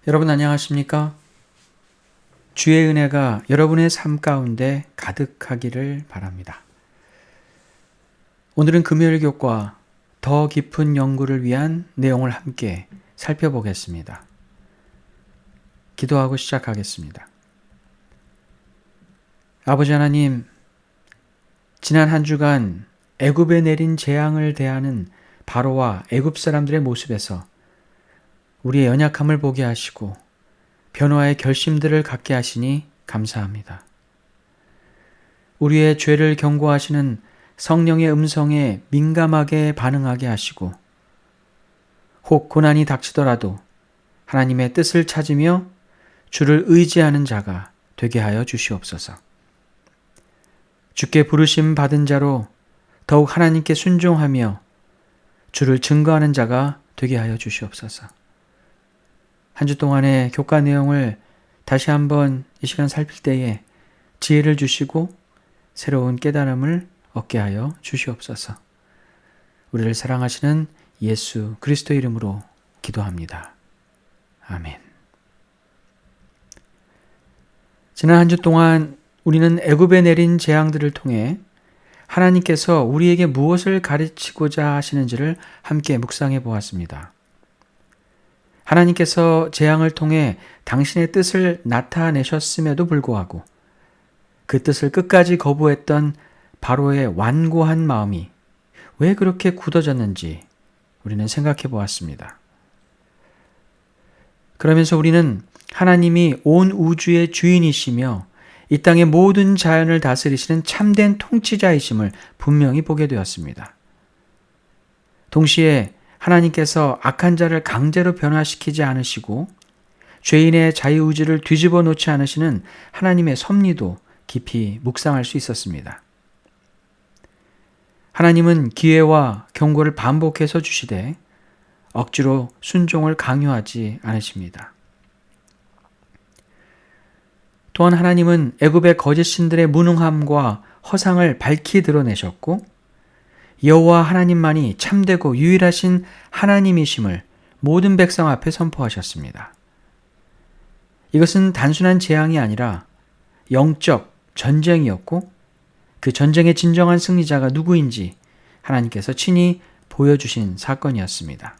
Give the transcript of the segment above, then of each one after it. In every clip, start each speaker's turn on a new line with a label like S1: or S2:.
S1: 여러분 안녕하십니까? 주의 은혜가 여러분의 삶 가운데 가득하기를 바랍니다. 오늘은 금요일 교과 더 깊은 연구를 위한 내용을 함께 살펴보겠습니다. 기도하고 시작하겠습니다. 아버지 하나님, 지난 한 주간 애굽에 내린 재앙을 대하는 바로와 애굽 사람들의 모습에서 우리의 연약함을 보게 하시고 변화의 결심들을 갖게 하시니 감사합니다. 우리의 죄를 경고하시는 성령의 음성에 민감하게 반응하게 하시고 혹 고난이 닥치더라도 하나님의 뜻을 찾으며 주를 의지하는 자가 되게 하여 주시옵소서. 주께 부르심 받은 자로 더욱 하나님께 순종하며 주를 증거하는 자가 되게 하여 주시옵소서. 한 주 동안의 교과 내용을 다시 한번 이 시간 살필 때에 지혜를 주시고 새로운 깨달음을 얻게 하여 주시옵소서. 우리를 사랑하시는 예수 그리스도 이름으로 기도합니다. 아멘. 지난 한 주 동안 우리는 애굽에 내린 재앙들을 통해 하나님께서 우리에게 무엇을 가르치고자 하시는지를 함께 묵상해 보았습니다. 하나님께서 재앙을 통해 당신의 뜻을 나타내셨음에도 불구하고 그 뜻을 끝까지 거부했던 바로의 완고한 마음이 왜 그렇게 굳어졌는지 우리는 생각해 보았습니다. 그러면서 우리는 하나님이 온 우주의 주인이시며 이 땅의 모든 자연을 다스리시는 참된 통치자이심을 분명히 보게 되었습니다. 동시에 하나님께서 악한 자를 강제로 변화시키지 않으시고 죄인의 자유의지를 뒤집어 놓지 않으시는 하나님의 섭리도 깊이 묵상할 수 있었습니다. 하나님은 기회와 경고를 반복해서 주시되 억지로 순종을 강요하지 않으십니다. 또한 하나님은 애굽의 거짓 신들의 무능함과 허상을 밝히 드러내셨고 여호와 하나님만이 참되고 유일하신 하나님이심을 모든 백성 앞에 선포하셨습니다. 이것은 단순한 재앙이 아니라 영적 전쟁이었고 그 전쟁의 진정한 승리자가 누구인지 하나님께서 친히 보여주신 사건이었습니다.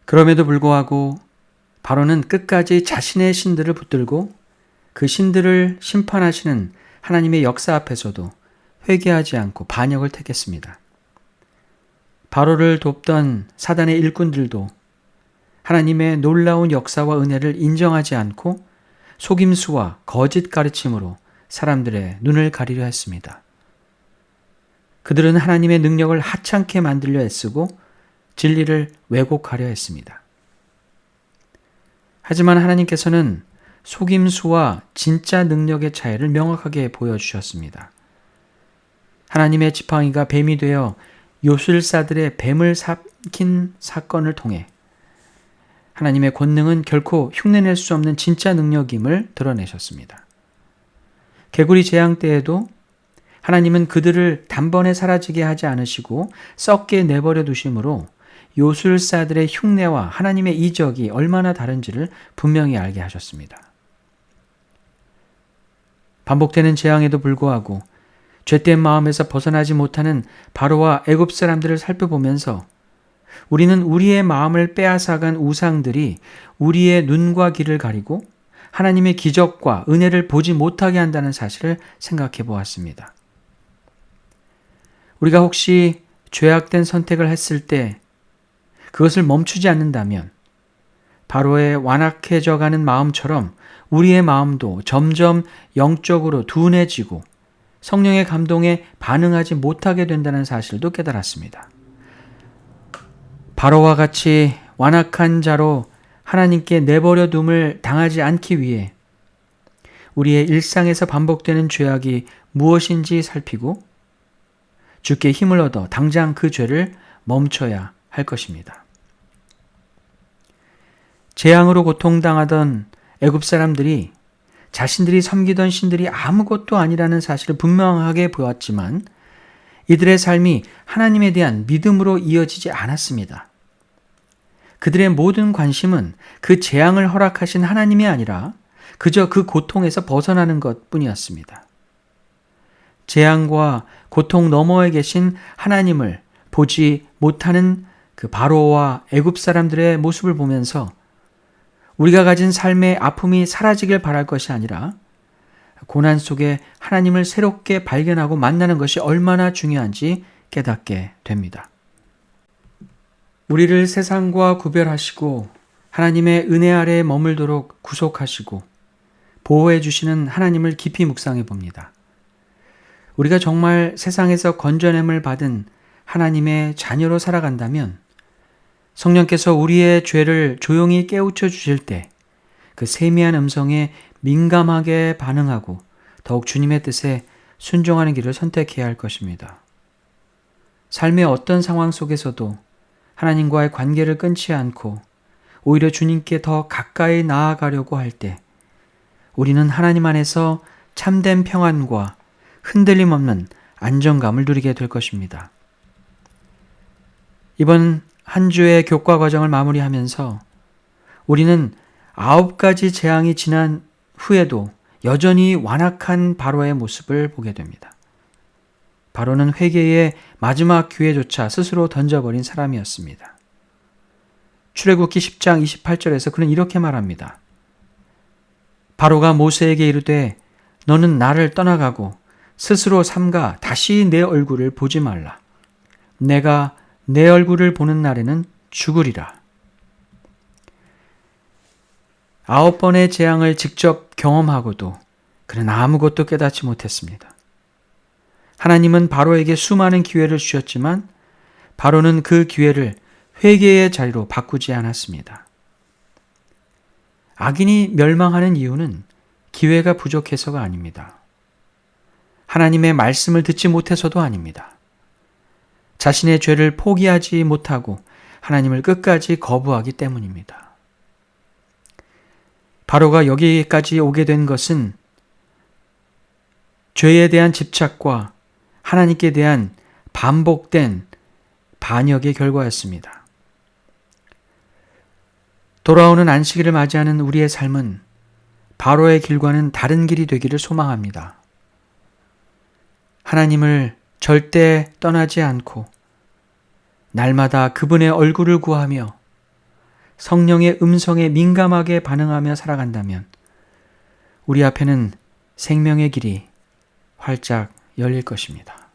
S1: 그럼에도 불구하고 바로는 끝까지 자신의 신들을 붙들고 그 신들을 심판하시는 하나님의 역사 앞에서도 회개하지 않고 반역을 택했습니다. 바로를 돕던 사단의 일꾼들도 하나님의 놀라운 역사와 은혜를 인정하지 않고 속임수와 거짓 가르침으로 사람들의 눈을 가리려 했습니다. 그들은 하나님의 능력을 하찮게 만들려 애쓰고 진리를 왜곡하려 했습니다. 하지만 하나님께서는 속임수와 진짜 능력의 차이를 명확하게 보여주셨습니다. 하나님의 지팡이가 뱀이 되어 요술사들의 뱀을 삼킨 사건을 통해 하나님의 권능은 결코 흉내낼 수 없는 진짜 능력임을 드러내셨습니다. 개구리 재앙 때에도 하나님은 그들을 단번에 사라지게 하지 않으시고 썩게 내버려 두심으로 요술사들의 흉내와 하나님의 이적이 얼마나 다른지를 분명히 알게 하셨습니다. 반복되는 재앙에도 불구하고 죄된 마음에서 벗어나지 못하는 바로와 애굽 사람들을 살펴보면서 우리는 우리의 마음을 빼앗아간 우상들이 우리의 눈과 귀를 가리고 하나님의 기적과 은혜를 보지 못하게 한다는 사실을 생각해 보았습니다. 우리가 혹시 죄악된 선택을 했을 때 그것을 멈추지 않는다면 바로의 완악해져가는 마음처럼 우리의 마음도 점점 영적으로 둔해지고 성령의 감동에 반응하지 못하게 된다는 사실도 깨달았습니다. 바로와 같이 완악한 자로 하나님께 내버려 둠을 당하지 않기 위해 우리의 일상에서 반복되는 죄악이 무엇인지 살피고 주께 힘을 얻어 당장 그 죄를 멈춰야 할 것입니다. 재앙으로 고통당하던 애굽 사람들이 자신들이 섬기던 신들이 아무것도 아니라는 사실을 분명하게 보았지만 이들의 삶이 하나님에 대한 믿음으로 이어지지 않았습니다. 그들의 모든 관심은 그 재앙을 허락하신 하나님이 아니라 그저 그 고통에서 벗어나는 것 뿐이었습니다. 재앙과 고통 너머에 계신 하나님을 보지 못하는 그 바로와 애굽 사람들의 모습을 보면서 우리가 가진 삶의 아픔이 사라지길 바랄 것이 아니라 고난 속에 하나님을 새롭게 발견하고 만나는 것이 얼마나 중요한지 깨닫게 됩니다. 우리를 세상과 구별하시고 하나님의 은혜 아래에 머물도록 구속하시고 보호해 주시는 하나님을 깊이 묵상해 봅니다. 우리가 정말 세상에서 건져냄을 받은 하나님의 자녀로 살아간다면 성령께서 우리의 죄를 조용히 깨우쳐 주실 때 그 세미한 음성에 민감하게 반응하고 더욱 주님의 뜻에 순종하는 길을 선택해야 할 것입니다. 삶의 어떤 상황 속에서도 하나님과의 관계를 끊지 않고 오히려 주님께 더 가까이 나아가려고 할 때 우리는 하나님 안에서 참된 평안과 흔들림 없는 안정감을 누리게 될 것입니다. 이번 한 주의 교과 과정을 마무리하면서 우리는 9가지 재앙이 지난 후에도 여전히 완악한 바로의 모습을 보게 됩니다. 바로는 회개의 마지막 기회조차 스스로 던져버린 사람이었습니다. 출애굽기 10장 28절에서 그는 이렇게 말합니다. 바로가 모세에게 이르되 너는 나를 떠나가고 스스로 삼가 다시 내 얼굴을 보지 말라. 내가 내 얼굴을 보는 날에는 죽으리라. 9번의 재앙을 직접 경험하고도 그는 아무것도 깨닫지 못했습니다. 하나님은 바로에게 수많은 기회를 주셨지만 바로는 그 기회를 회개의 자리로 바꾸지 않았습니다. 악인이 멸망하는 이유는 기회가 부족해서가 아닙니다. 하나님의 말씀을 듣지 못해서도 아닙니다. 자신의 죄를 포기하지 못하고 하나님을 끝까지 거부하기 때문입니다. 바로가 여기까지 오게 된 것은 죄에 대한 집착과 하나님께 대한 반복된 반역의 결과였습니다. 돌아오는 안식일을 맞이하는 우리의 삶은 바로의 길과는 다른 길이 되기를 소망합니다. 하나님을 절대 떠나지 않고 날마다 그분의 얼굴을 구하며 성령의 음성에 민감하게 반응하며 살아간다면 우리 앞에는 생명의 길이 활짝 열릴 것입니다.